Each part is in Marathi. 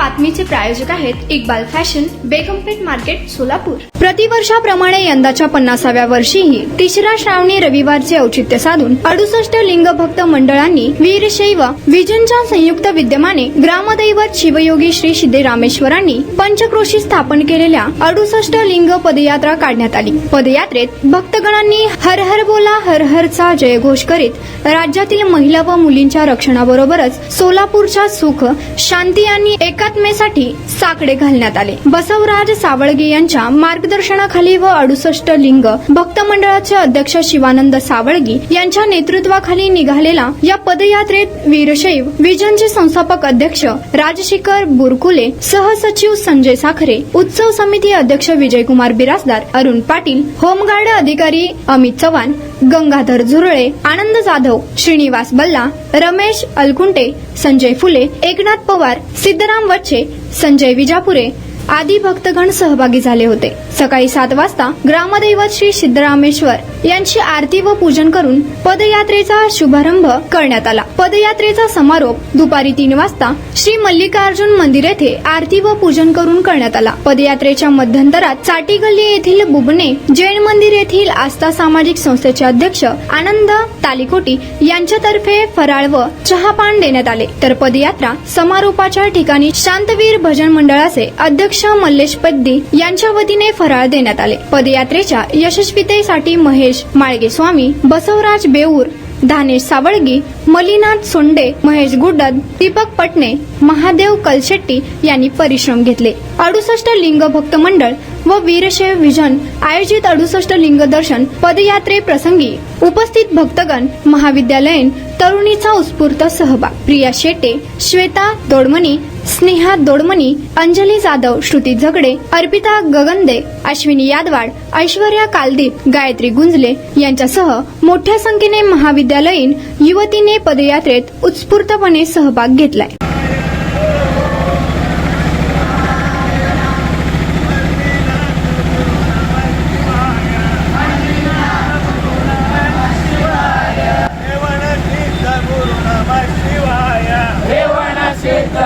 बातमीचे प्रायोजक आहेत इक्बाल फॅशन, बेगमपेठ मार्केट, सोलापूर। प्रतिवर्षाप्रमाणे यंदाच्या 50व्या वर्षीही तिसरा श्रावणी रविवारचे औचित्य साधून 68 लिंग भक्त मंडळांनी वीरशैव विजनच्या संयुक्त विद्यमाने ग्रामदैवत शिवयोगी श्री सिद्धरामेश्वरांनी पंचक्रोशी स्थापन केलेल्या 68 लिंग पदयात्रा काढण्यात आली। पदयात्रेत भक्तगणांनी हर हर बोला हर हरचा जयघोष करीत राज्यातील महिला व मुलींच्या रक्षणाबरोबरच सोलापूरच्या सुख, शांती आणि एकात्मेसाठी साकडे घालण्यात आले। बसवराज सावळगे यांच्या मार्गदर्शनाखाली व 68 लिंग भक्त मंडळाचे अध्यक्ष शिवानंद सावळगी यांच्या नेतृत्वाखाली निघालेला या पदयात्रेत वीरशैव विजनचे संस्थापक अध्यक्ष राजशेखर बुरकुले, सहसचिव संजय साखरे, उत्सव समिती अध्यक्ष विजयकुमार बिरासदार, अरुण पाटील, होमगार्ड अधिकारी अमित चव्हाण, गंगाधर झुरळे, आनंद जाधव, श्रीनिवास बल्ला, रमेश अलकुंटे, संजय फुले, एकनाथ पवार, सिद्धराम वच्छे, संजय विजापुरे आदी भक्तगण सहभागी झाले होते। सकाळी 7 वाजता ग्रामदैवत श्री सिद्धरामेश्वर यांची आरती व पूजन करून पदयात्रेचा शुभारंभ करण्यात आला। पदयात्रेचा समारोप दुपारी 3 वाजता श्री मल्लिकार्जुन मंदिर येथे आरती व पूजन करून करण्यात आला। पदयात्रेच्या मध्यंतरात चाटी गल्ली येथील बुबने जैन मंदिर येथील आस्था सामाजिक संस्थेचे अध्यक्ष आनंद तालिकोटी यांच्यातर्फे फराळ व चहापान देण्यात आले। तर पदयात्रा समारोपाच्या ठिकाणी शांतवीर भजन मंडळाचे अध्यक्ष मल्लेश पद्दी यांच्या वतीने फराळ देण्यात आले। पदयात्रेच्या यशस्वीतेसाठी महेश माळगे स्वामी, बसवराज बेऊर, धानेश सावळगी, मलिनाथ सोंडे, महेश गुड्डद, दीपक पटणे, महादेव कलशेट्टी यांनी परिश्रम घेतले। 68 लिंग भक्त मंडळ व वीरशैव विजन आयोजित 68 लिंग दर्शन पदयात्रे प्रसंगी उपस्थित भक्तगण, महाविद्यालयीन तरुणीचा उत्स्फूर्त सहभाग, प्रिया शेटे, श्वेता दोडमणी, स्नेहा दोडमणी, अंजली जाधव, श्रुती झगडे, अर्पिता गगनदे, अश्विनी यादवाड, ऐश्वर्या कालदीप, गायत्री गुंजले यांच्यासह मोठ्या संख्येने महाविद्यालयीन युवतीने पदयात्रेत उत्स्फूर्तपणे सहभाग घेतलाय।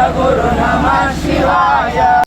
गुरु नमः शिवाय।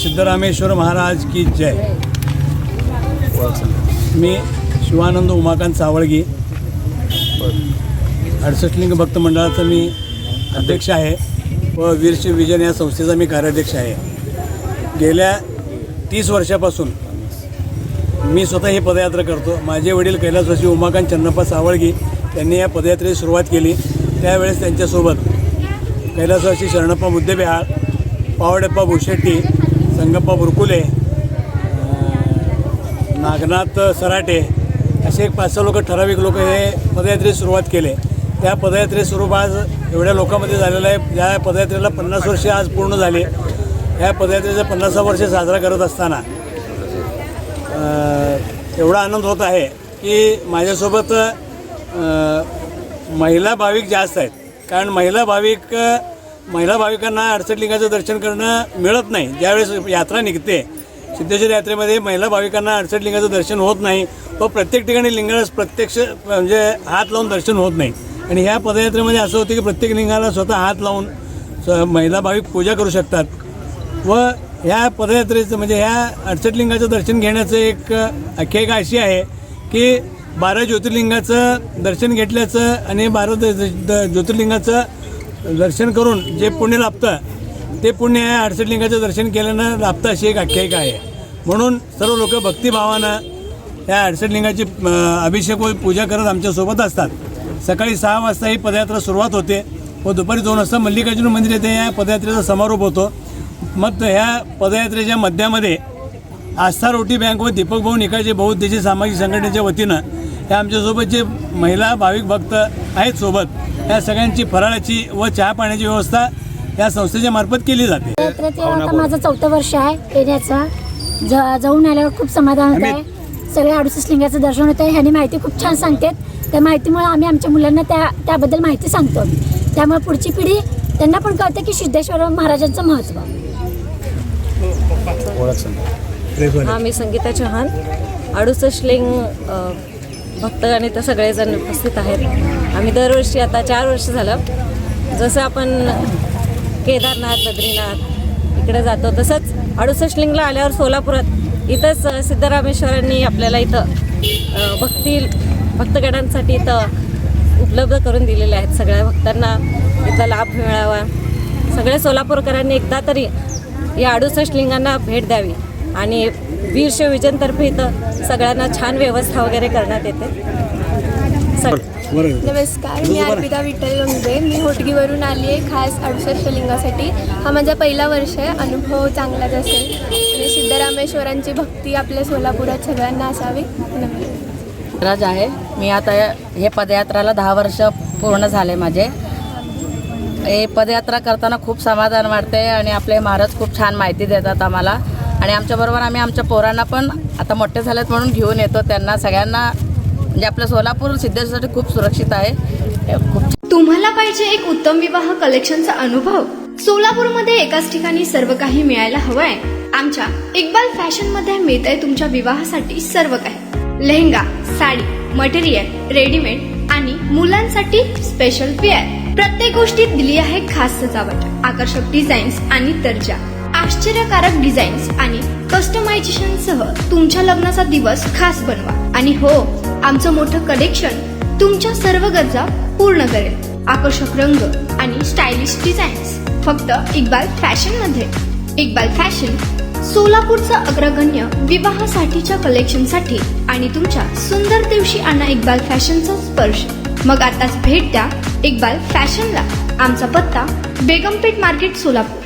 सिद्धरामेश्वर महाराज की जय. मी शिवानंद उमाकांत सावळगी, 68 लिंग भक्त मंडळाचा मी अध्यक्ष आहे व वीरश्री विजन या संस्थेचा मी कार्याध्यक्ष आहे. गेल्या 30 वर्षापासून मी स्वतः ही पदयात्रा करतो. माझे वडील कैलासवासी उमाकांत चन्नप्पा सावळगी यांनी या पदयात्रेची सुरुवात केली. त्यावेळेस त्यांच्यासोबत कैलासवासी शरणप्पा मुद्देबिहाळ, पावडेप्पा भुशेट्टी, संगप्पा बुरकुले, नागनाथ सराटे असे एक 5-6 लोक, ठराविक लोक हे पदयात्रेची सुरुवात केले. त्या पदयात्रेचं स्वरूप आज एवढ्या लोकांमध्ये झालेलं आहे. या पदयात्रेला 50 वर्षे आज पूर्ण झाली. या पदयात्रेचं 50 वर्ष साजरा करत असताना एवढा आनंद होत आहे की माझ्यासोबत महिला भाविक जास्त आहेत. कारण महिला भाविकांना 68 लिंगाचं दर्शन करणं मिळत नाही. ज्यावेळेस यात्रा निघते सिद्धेश्वर यात्रेमध्ये महिला भाविकांना 68 लिंगाचं दर्शन होत नाही व प्रत्येक ठिकाणी लिंगाला प्रत्यक्ष म्हणजे हात लावून दर्शन होत नाही. आणि ह्या पदयात्रेमध्ये असं होतं की प्रत्येक लिंगाला स्वतः हात लावून महिला भाविक पूजा करू शकतात. व ह्या पदयात्रेचं म्हणजे ह्या 68 लिंगाचं दर्शन घेण्याचं एक आख्यायिका अशी आहे की 12 ज्योतिर्लिंगाचं दर्शन घेतल्याचं आणि 12 ज्योतिर्लिंगाचं दर्शन करून जे पुण्य लाभतं ते पुण्य ह्या 68 लिंगाचं दर्शन केल्यानं लाभतं अशी एक आख्यायिका आहे. म्हणून सर्व लोक भक्तिभावानं ह्या 68 लिंगाची अभिषेक व पूजा करत आमच्यासोबत असतात. सकाळी 6 वाजता ही पदयात्रा सुरुवात होते व दुपारी 2 वाजता मल्लिकार्जुन मंदिर येथे या पदयात्रेचा समारोप होतो. मग ह्या पदयात्रेच्या मध्यामध्ये आस्था रोटी बँक व दीपक भाऊ निकाळजे बहुउद्देशीय सामाजिक संघटनेच्या वतीनं ह्या आमच्यासोबत जे महिला भाविक भक्त आहेत सोबत या सगळ्यांची फराळाची व चहा पाण्याची व्यवस्था या संस्थेच्या मार्फत केली जाते. आता माझं 4थं वर्ष आहे येण्याचं. जाऊन आल्यावर खूप समाधान होत आहे. सगळे 68 लिंगाचं दर्शन होतं आहे. ह्यांनी माहिती खूप छान सांगतात. त्या माहितीमुळे आम्ही आमच्या मुलांना त्याबद्दल माहिती सांगतो. त्यामुळे पुढची पिढी त्यांना पण कळते की सिद्धेश्वर महाराजांचं महत्त्व. मी संगीता चव्हाण, 68 लिंग भक्त आणि ते सगळेजण उपस्थित आहेत. आम्ही दरवर्षी आता 4 वर्ष झालं जसं आपण केदारनाथ, बद्रीनाथ इकडे जातो तसंच 68 लिंगला आल्यावर सोलापुरात इथंच सिद्धरामेश्वरांनी आपल्याला इथं भक्तगणांसाठी इथं उपलब्ध करून दिलेले आहेत. सगळ्या भक्तांना इथं लाभ मिळावा. सगळ्या सोलापूरकरांनी एकदा तरी या 68 लिंगांना भेट द्यावी आणि वीरश्री विजनतर्फे इथं सगळ्यांना छान व्यवस्था वगैरे करण्यात येते. नमस्कार, मी अर्पिता विठ्ठल गंगे. मी होटगीवरून आली आहे खास 68 लिंगासाठी. हा माझा पहिला वर्ष आहे. अनुभव चांगलाच असेल आणि सिद्धरामेश्वरांची भक्ती आपल्या सोलापुरात सगळ्यांना असावी. राज आहे. मी आता हे पदयात्राला 10 वर्ष पूर्ण झाले माझे. हे पदयात्रा करताना खूप समाधान वाटते आणि आपले महाराज खूप छान माहिती देतात आम्हाला. आणि आमच्याबरोबर आम्ही आमच्या पोरांना पण आता मोठे झालेत म्हणून घेऊन येतो. त्यांना सगळ्यांना म्हणजे आपलं सोलापूर सिद्धेश्वरसाठी खूप सुरक्षित आहे. तुम्हाला पाहिजे एक उत्तम विवाह कलेक्शनचा अनुभव? सोलापूरमध्ये एकाच ठिकाणी सर्व काही मिळायला हवंय. आमच्या इक्बाल फॅशन मध्ये मिळतंय तुमच्या विवाहासाठी सर्व काही. लेहंगा, साडी, मटेरियल, रेडीमेड आणि मुलांसाठी स्पेशल वेअर. प्रत्येक गोष्टीत दिली आहे खास सजावट, आकर्षक डिझाईन्स आणि दर्जा, आश्चर्यकारक डिझाईन्स आणि कस्टमायझेशन सह तुमच्या लग्नाचा दिवस खास बनवा. आणि हो, आमचं मोठं कलेक्शन तुमच्या सर्व गरजा पूर्ण करेल. आकर्षक रंग आणि स्टायलिश डिझाईन्स फक्त इक्बाल फॅशन मध्ये. इक्बाल फॅशन सोलापूरचा अग्रगण्य विवाहासाठीच्या कलेक्शनसाठी आणि तुमच्या सुंदर दिवशी आणा इक्बाल फॅशनचा स्पर्श. मग आताच भेट द्या इक्बाल फॅशनला. आमचा पत्ता बेगमपेठ मार्केट, सोलापूर.